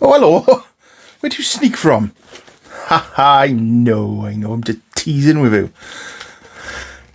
Oh, hello. Where'd you sneak from? Ha ha, I know. I'm just teasing with you.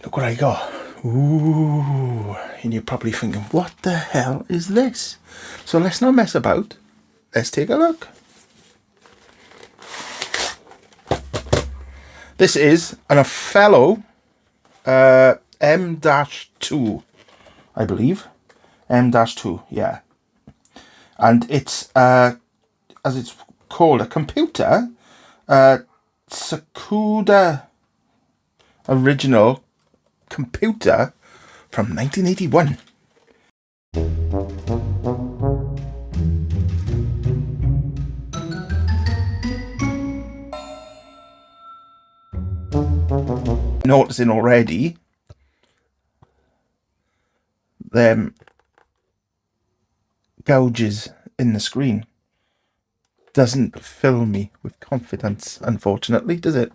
Look what I got. Ooh. And you're probably thinking, what the hell is this? So let's not mess about. Let's take a look. This is an Othello M-2, I believe. M-2, yeah. And it's, as it's called, a computer, Sakuda original computer from 1981. Noticing already them gouges in the screen doesn't fill me with confidence, unfortunately, does it?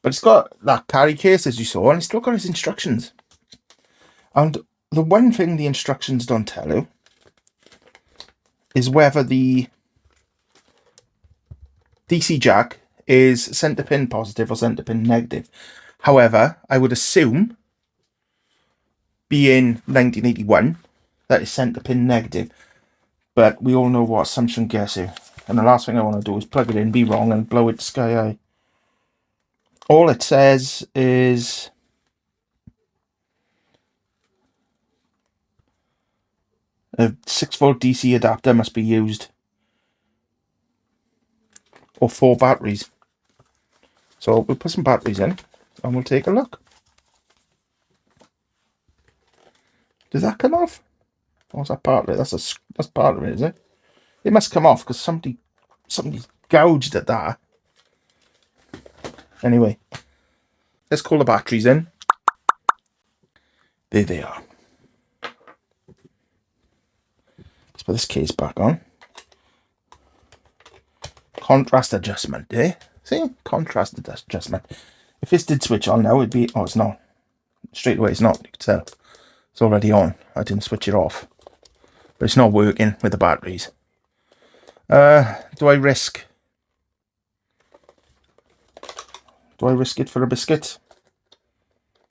But it's got that carry case, as you saw, and it's still got its instructions. And the one thing the instructions don't tell you is whether the DC jack is centre pin positive or centre pin negative. However, I would assume, being 1981, that is centre pin negative. But we all know what assumption gets you. And the last thing I want to do is plug it in, be wrong, and blow it sky high. All it says is a 6-volt DC adapter must be used, or 4 batteries. So we'll put some batteries in and we'll take a look. Does that come off? Or is that part of it? That's part of it, is it? It must come off because somebody's gouged at that. Anyway, let's call the batteries in. There they are. Let's put this case back on. Contrast adjustment, eh? See? Contrast adjustment. If this did switch on now, it'd be... Oh, it's not. Straight away, it's not. You can tell. It's already on. I didn't switch it off. But it's not working with the batteries. Do I risk it for a biscuit?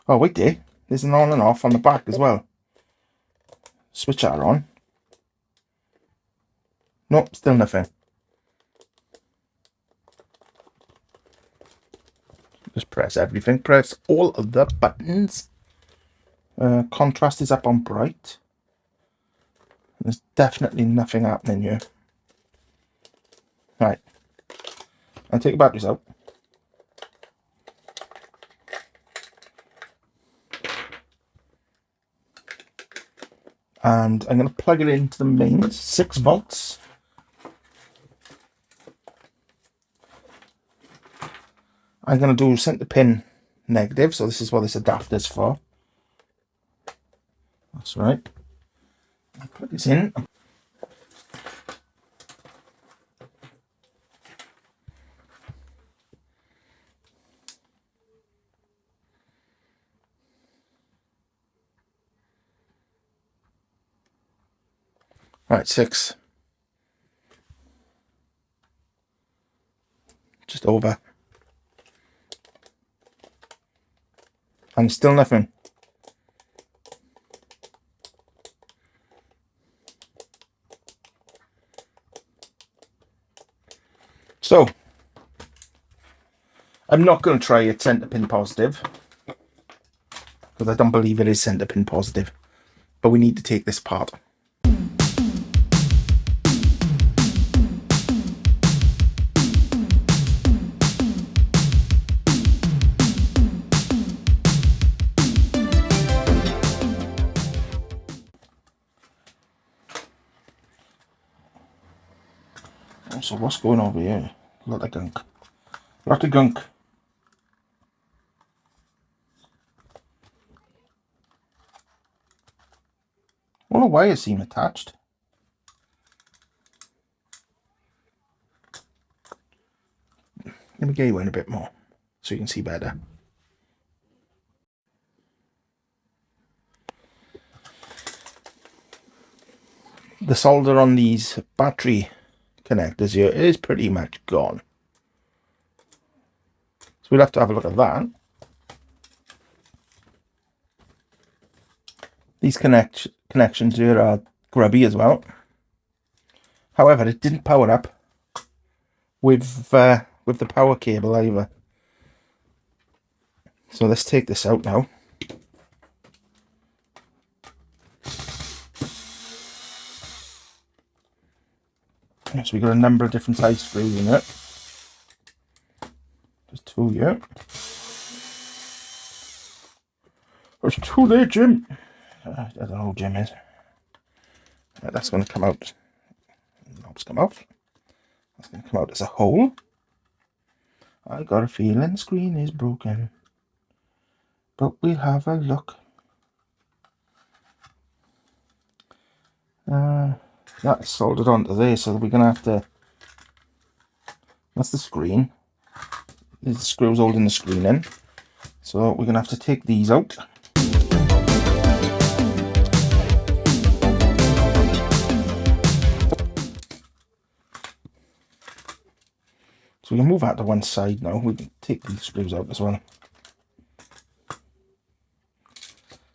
Oh, wait there. There's an on and off on the back as well. Switch that on. Nope, still nothing. Just press everything. Press all of the buttons. Contrast is up on bright. There's definitely nothing happening here. Right. I'll take the batteries out. And I'm going to plug it into the mains, 6 volts. I'm going to do centre pin negative, so this is what this adapter's for. That's right. I'll plug this in. Right, 6. Just over. And still nothing. So, I'm not going to try it centre pin positive, because I don't believe it is centre pin positive. But we need to take this part. So what's going on over here? A lot of gunk. A lot of gunk. All the wires seem attached. Let me get you in a bit more so you can see better. the solder on these battery connectors here is pretty much gone. So we'll have to have a look at that. These connections here are grubby as well. However, it didn't power up with the power cable either. So let's take this out now. So we've got a number of different size screws in it. There's two here. There's two there, Jim. I don't know who Jim is. That's going to come out. Knobs come off. That's going to come out as a hole. I got a feeling the screen is broken. But we'll have a look. That's soldered onto there, so we're going to have to... That's the screen. There's the screws holding the screen in. So we're going to have to take these out. So we can move that to one side now. We can take these screws out as well.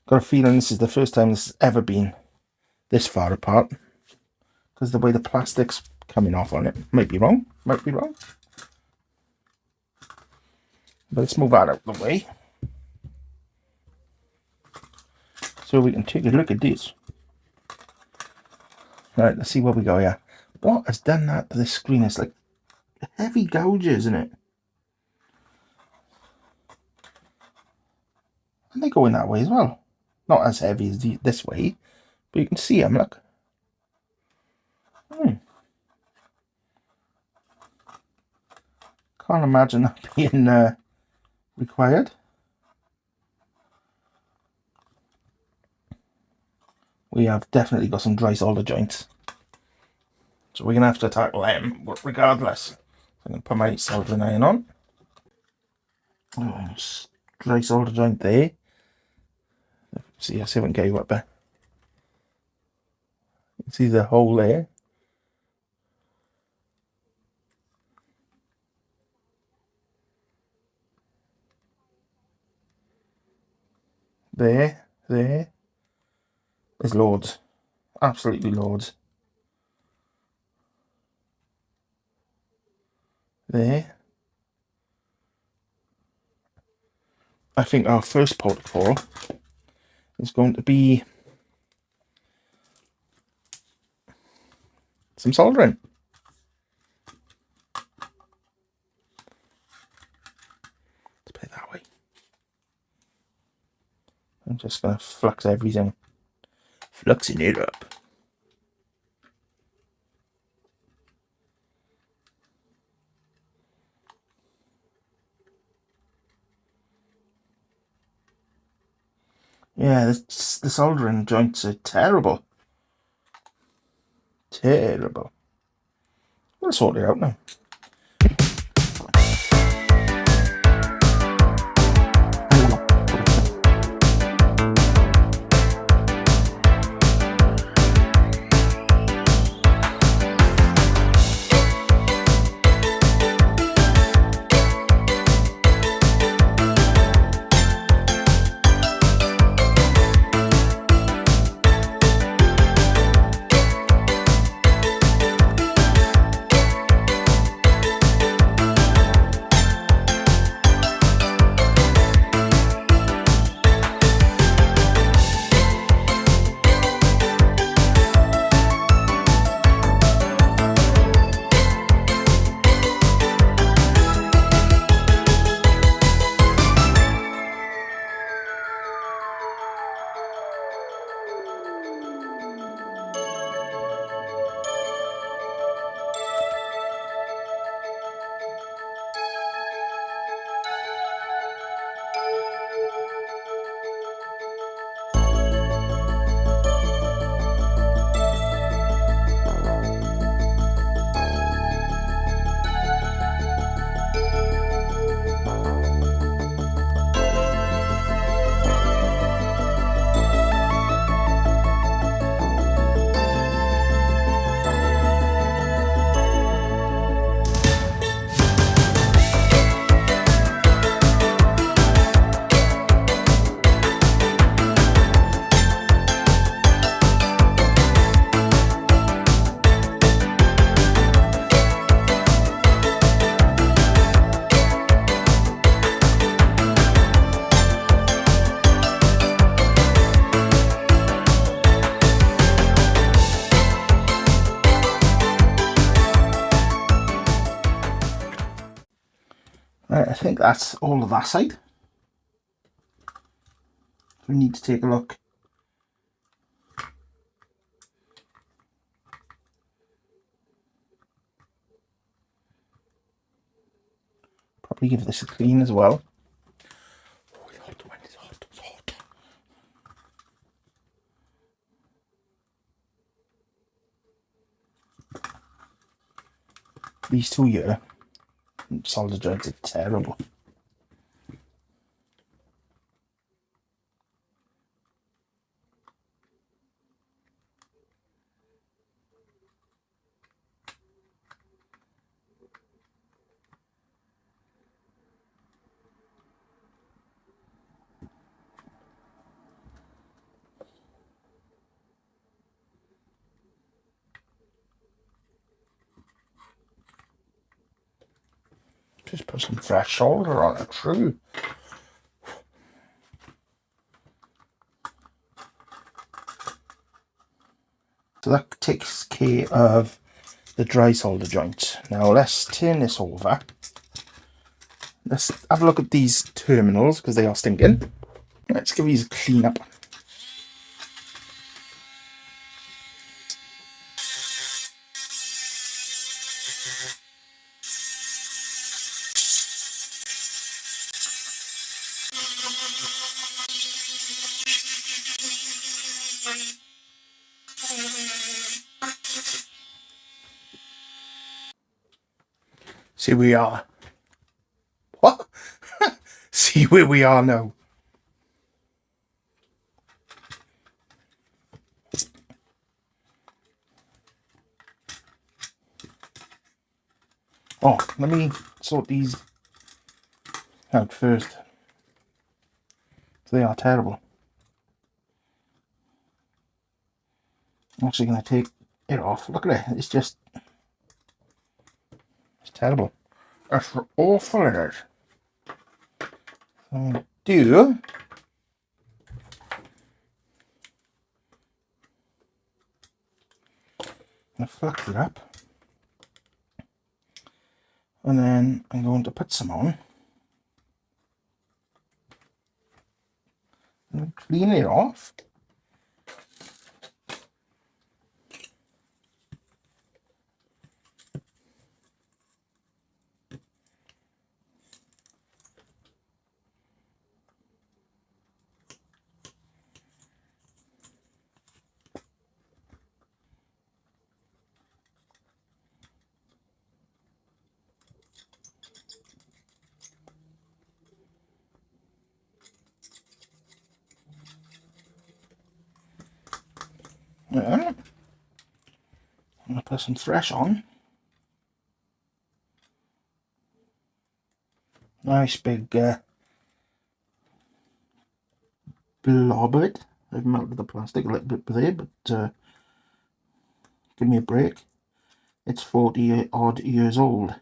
Got a feeling this is the first time this has ever been this far apart. Because the way the plastic's coming off on it. Might be wrong. Might be wrong. But let's move that out of the way. So we can take a look at this. Right, let's see what we got here. What has done that to this screen? It's like heavy gouges, isn't it? And they go in that way as well. Not as heavy as this way, but you can see them, look. Can't imagine that being required. We have definitely got some dry solder joints. So we're going to have to tackle them, but regardless. I'm going to put my soldering iron on. Dry solder joint there. See, I see if I can get you up there. You can see the hole there. There. There's loads. Absolutely loads. There. I think our first port of call is going to be some soldering. Let's put it that way. I'm just going to flux everything. Fluxing it up. Yeah, the soldering joints are terrible. Terrible. We'll sort it out now. I think that's all of that side. We need to take a look. Probably give this a clean as well. Oh, it's hot, it's hot, it's hot. These two here, solder joints, are terrible. Just put some fresh solder on it, true. So that takes care of the dry solder joint. Now let's turn this over. Let's have a look at these terminals because they are stinking. Let's give these a clean up. See, we are. What? See where we are now. Oh, let me sort these out first. They are terrible. I'm actually going to take it off. Look at it. It's just... it's terrible. It's awful, it is. So do... I'm going to flex it up. And then I'm going to put some on. And clean it off. Yeah. I'm going to put some fresh on. Nice big blob of it. I've melted the plastic a little bit there, but give me a break. It's 40 odd years old.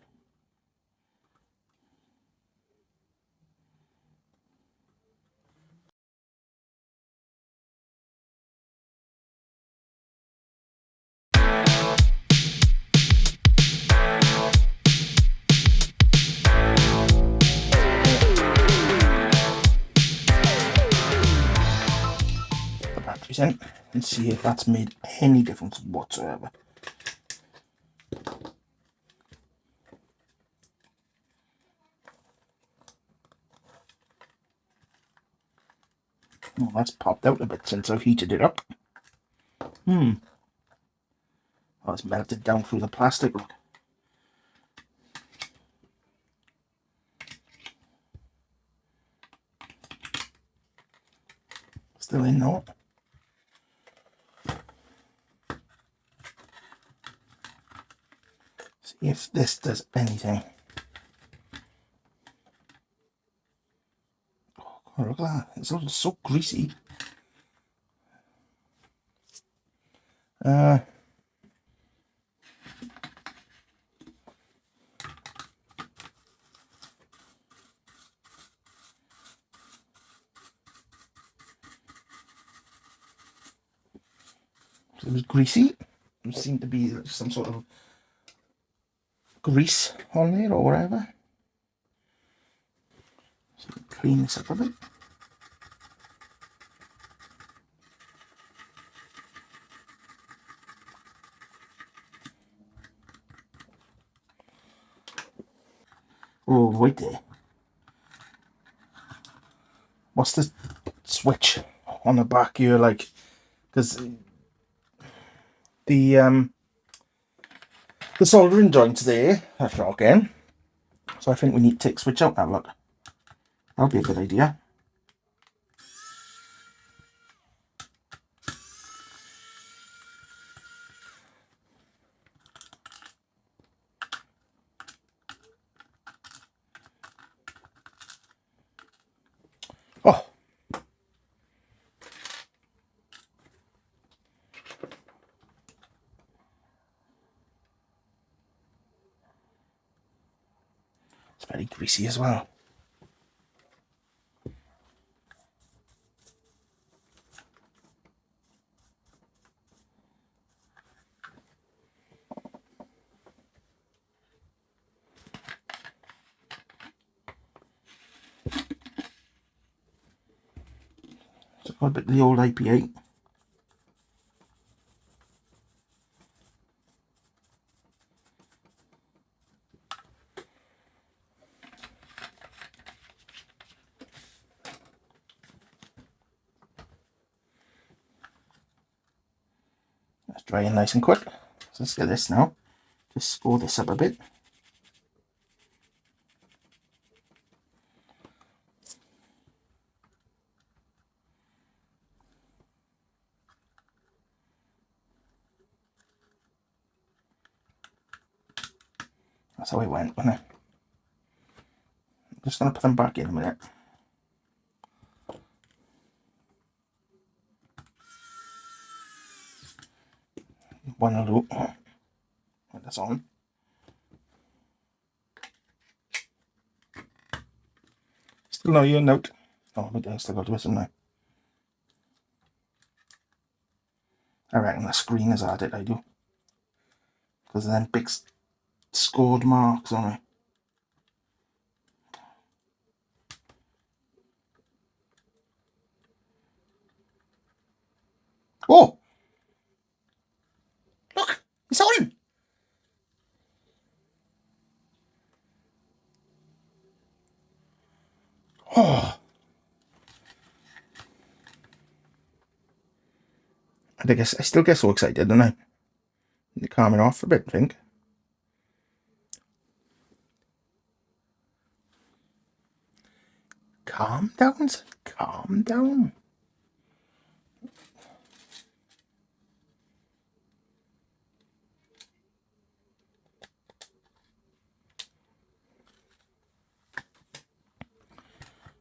In and see if that's made any difference whatsoever. Well, that's popped out a bit since I've heated it up. Oh, it's melted down through the plastic. Look. Still in though. See if this does anything. Oh, look at that. It's all so greasy. It was greasy. There seemed to be some sort of... grease on there or whatever. clean this up a bit. Oh, right there. What's the switch on the back here like? Because the soldering joint's there, that's rocking. So I think we need to take switch out now, look. That'll be a good idea. Oh. It's very greasy as well. So got a bit of the old IPA. That's drying nice and quick. So let's get this now. Just score this up a bit. That's how it went, wasn't it? I'm just going to put them back in a minute. One loop. Put this on. Still no ear note. Oh, but I still got to listen now. I reckon the screen has had it, I do. Because of them big scored marks on it. Oh! Look! It's on! Oh! I still get so excited, don't I? You're calming off a bit, I think. Calm down, son. Calm down.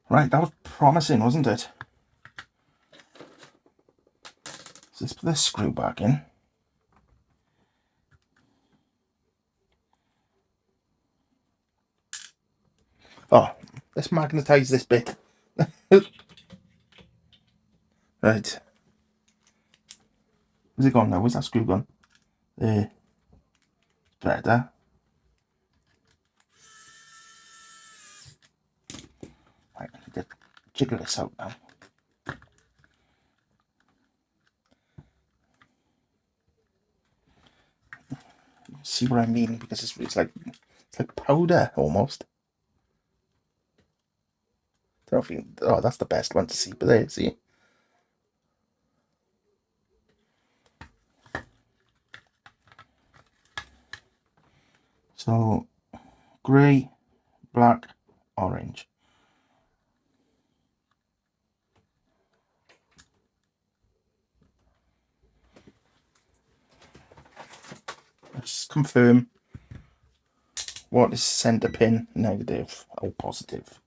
Right, that was promising, wasn't it? So let's put this screw back in. Oh, let's magnetise this bit. Right. Where's it gone now? Where's that screw gone? There. Better. Right, I need to jiggle this out now. See what I mean? Because it's like powder almost. I don't think, oh, that's the best one to see, but there, see. So, grey, black, orange. Let's confirm what is centre pin, negative or positive.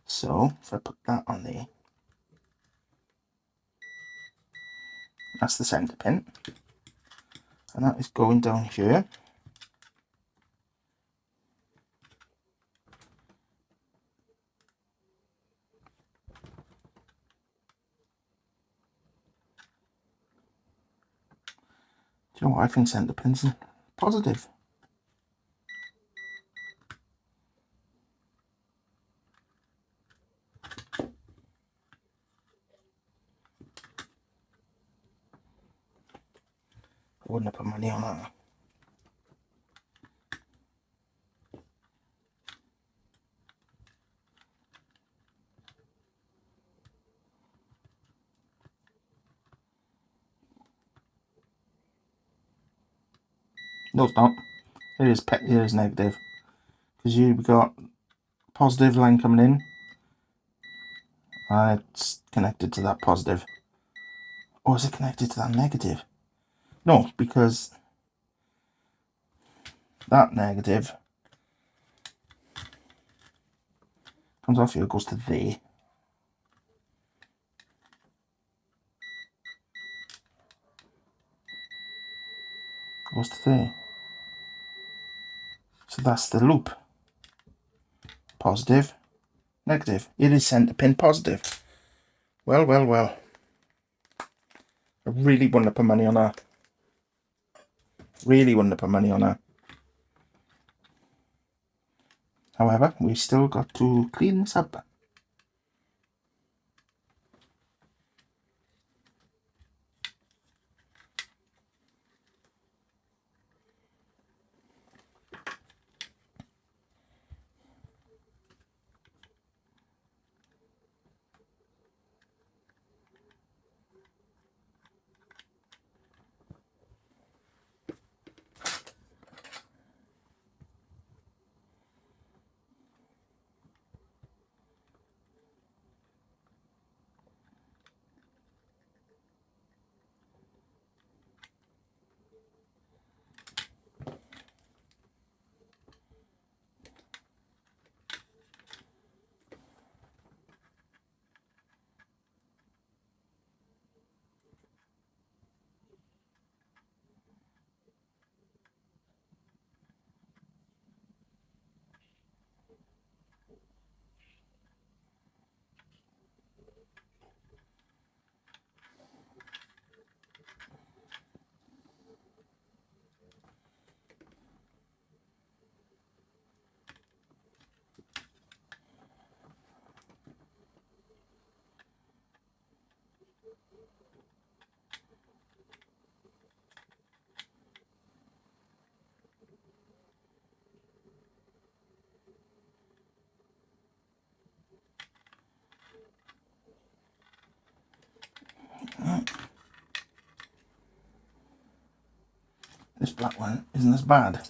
So, if I put that on there, that's the centre pin. And that is going down here. Do you know what? I think centre pins are positive. wouldn't have put money on that. No, it's not. It is negative. Because you've got positive line coming in. And it's connected to that positive. Or is it connected to that negative? No, because that negative comes off here, goes to there. Goes to there. So that's the loop. Positive, negative. It is centre pin positive. Well, well, well. I really wouldn't have put money on that. Really wouldn't have put money on that. However, we still got to clean this up. This black one isn't as bad.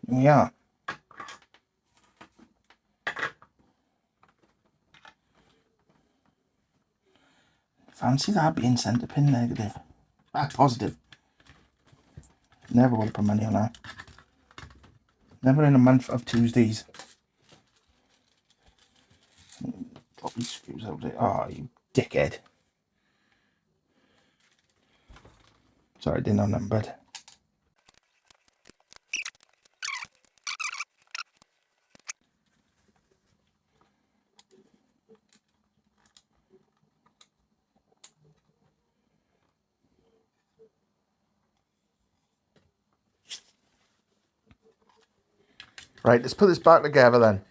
Here we are. Fancy that being centre pin negative. Positive. Never would have put money on that. Never in a month of Tuesdays. Drop these screws out there. Oh, you dickhead. Sorry, I didn't know numbered. Right, let's put this back together then.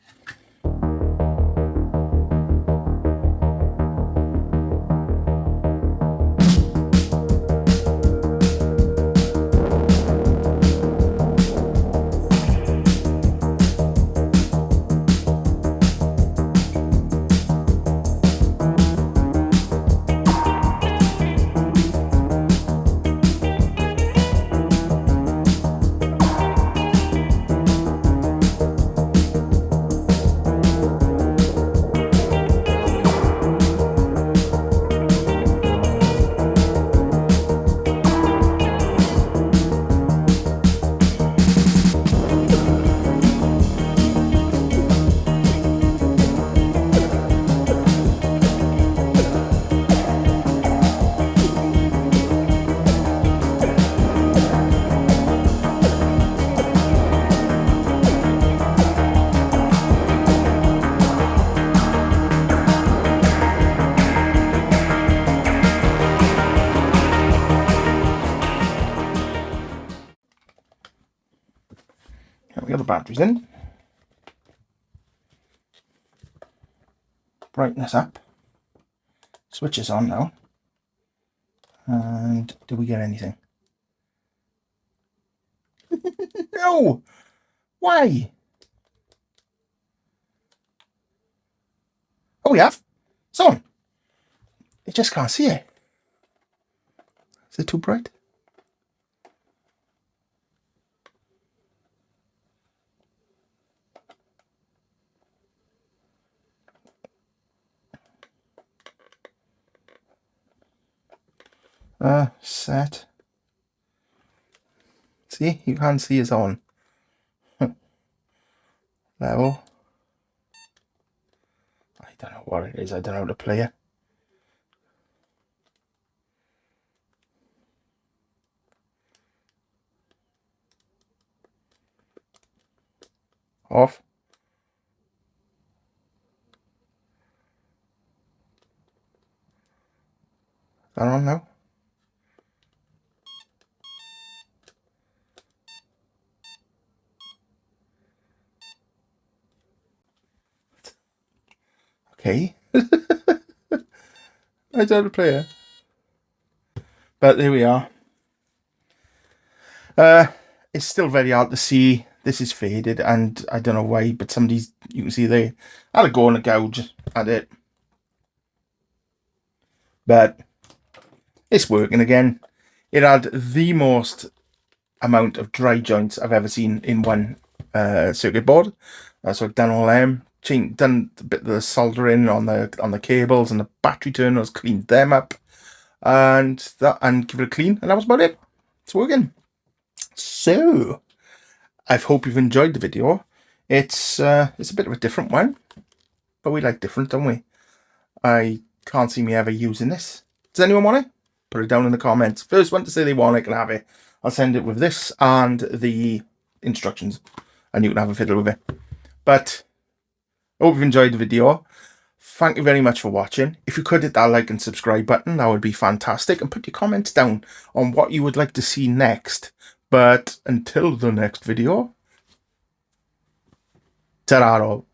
We got the batteries in. Brightness up. Switch is on now. And do we get anything? No! Why? Oh, we have. It's on. You just can't see it. Is it too bright? Set. See, you can't see it's on. Level. I don't know what it is. I don't know how to play it. Off. Is that on now? Okay. I don't know how to play it. But there we are. It's still very hard to see. This is faded, and I don't know why, but somebody's, you can see they had a go and a gouge at it. But it's working again. It had the most amount of dry joints I've ever seen in one circuit board. So I've done all them, done a bit of the soldering on the cables and the battery terminals, cleaned them up, and give it a clean, and that was about it. It's working. So I hope you've enjoyed the video. It's a bit of a different one, but we like different, don't we? I can't see me ever using this. Does anyone want it? Put it down in the comments. First one to say they want it can have it. I'll send it with this and the instructions, and you can have a fiddle with it. But I hope you've enjoyed the video. Thank you very much for watching. If you could hit that like and subscribe button, that would be fantastic. And put your comments down on what you would like to see next. But until the next video, ta-ra all.